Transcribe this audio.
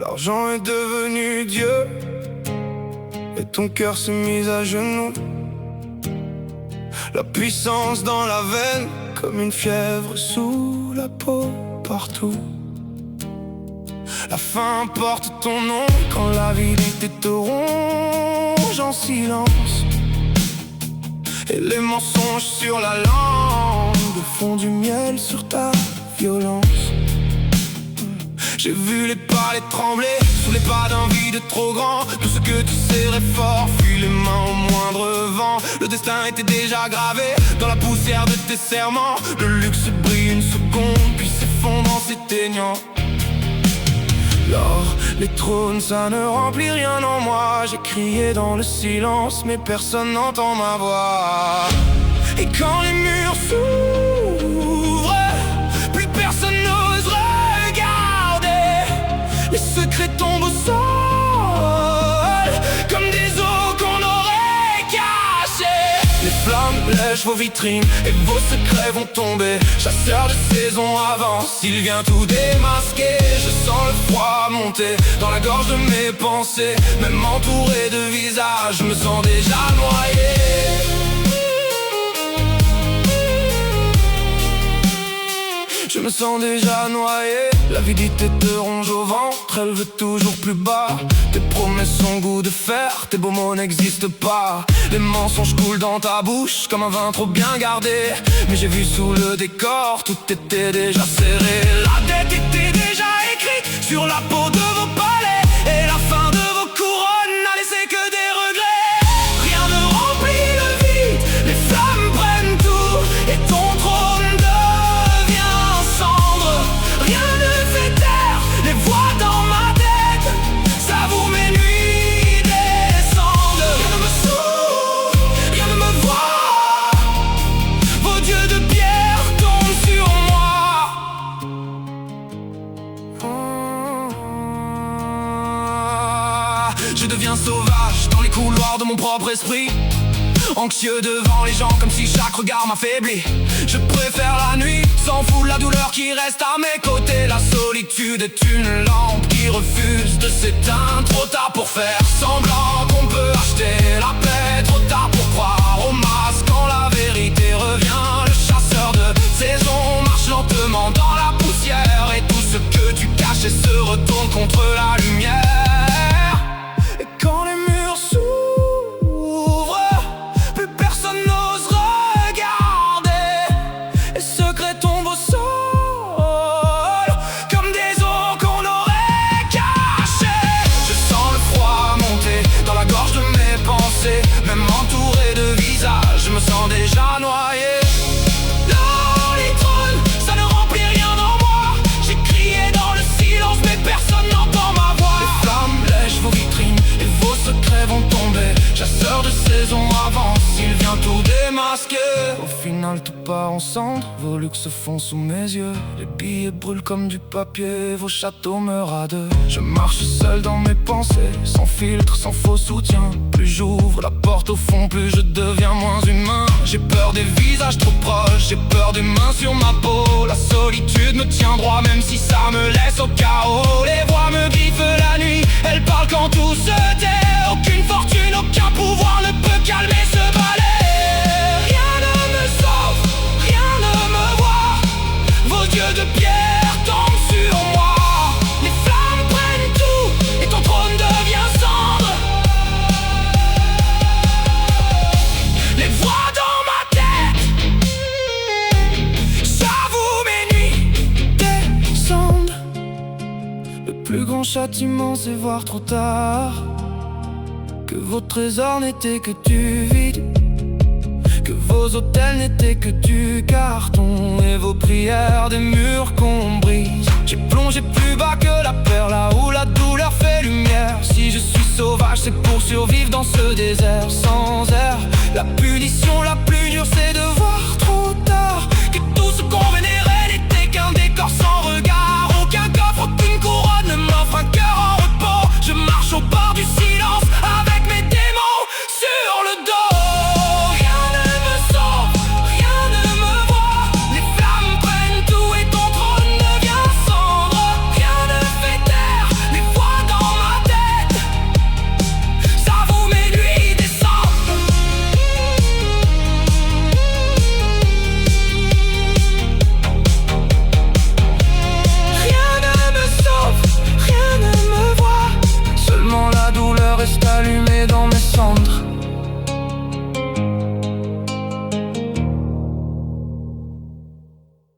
L'argent est devenu Dieu et ton cœur s'est mis à genoux. La puissance dans la veine, comme une fièvre sous la peau partout. La faim porte ton nom quand l'avidité te ronge en silence. Et les mensonges sur la langue font du miel sur ta violence. J'ai vu les palais trembler sous les pas d'un vide trop grand. Tout ce que tu serrais fort fuit les mains au moindre vent. Le destin était déjà gravé dans la poussière de tes serments. Le luxe brille une seconde puis s'effondre en s'éteignant. L'or, les trônes, ça ne remplit rien en moi. J'ai crié dans le silence mais personne n'entend ma voix. Et quand les murs s'ouvrent, plus personne n'ose regarder. Les secrets tombent au sol comme des os qu'on aurait cachés. Les flammes lèchent vos vitrines et vos secrets vont tomber. Chasseur de saison avance, il vient tout démasquer. Je sens le froid monter dans la gorge de mes pensées. Même entouré de visages, je me sens déjà noyé. Je me sens déjà noyé. L'avidité te ronge au ventre, elle veut toujours plus bas. Tes promesses ont goût de fer, tes beaux mots n'existent pas. Les mensonges coulent dans ta bouche comme un vin trop bien gardé. Mais j'ai vu sous le décor, tout était déjà serré. La dette était déjà écrite sur la peau de vos palais. Et la fin de vos couronnes n'a laissé que des regrets. Rien ne remplit le vide, les flammes prennent tout. Et ton trône devient cendre. Rien ne fait taire les voix dans ma tête. S'avoue mes nuits descendent. Rien ne me souffle, rien ne me voit. Vos dieux de pierre tombent sur moi. Je deviens sauvage dans les couloirs de mon propre esprit. Anxieux devant les gens comme si chaque regard m'affaiblit. Je préfère la nuit, s'en fout la douleur qui reste à mes côtés. La solitude est une lampe qui refuse de s'éteindre. Trop tard pour faire semblant qu'on peut acheter la paix. Trop tard pour croire au masque quand la vérité revient. Le chasseur de saison marche lentement dans la poussière. Et tout ce que tu cachais se retourne contre la lumière. Et quand les murs s'ouvrent, plus personne n'ose regarder. Les secrets tombent au sol comme des os qu'on aurait cachés. Je sens le froid monter dans la gorge de mes pensées. Même entouré de visages, je me sens déjà noyé. L'or, les trônes, ça ne remplit rien en moi. J'ai crié dans le silence mais personne n'entend ma voix. Les flammes lèchent vos vitrines et vos secrets vont tomber. Chasseur de saison avance, il vient tout démasquer. Au final tout part en cendres, vos luxes font sous mes yeux. Les billets brûlent comme du papier, vos châteaux meurent à deux. Je marche seul dans mes pensées, sans filtre, sans faux soutien. Plus j'ouvre la porte au fond, plus je deviens moins humain. J'ai peur des visages trop proches, j'ai peur des mains sur ma peau. La solitude me tient droit même si ça me laisse au chaos. Les voix me griffent la nuit, elles parlent quand tout se tait. Aucune fortune, aucun pouvoir ne peut calmer ce balai. Rien ne me sauve, rien ne me voit. Vos dieux de pierre tombent sur moi. Les flammes prennent tout et ton trône devient cendre. Les voix dans ma tête, j'avoue mes nuits descendent. Le plus grand châtiment c'est voir trop tard que vos trésors n'étaient que du vide, que vos hôtels n'étaient que du carton, et vos prières des murs qu'on brise. J'ai plongé plus bas que la perle, là où la douleur fait lumière. Si je suis sauvage, c'est pour survivre dans ce désert sans air. La punition la plus dure, c'est de voir trop tard que tout ce qu'on vénérait n'était qu'un décor sans regard.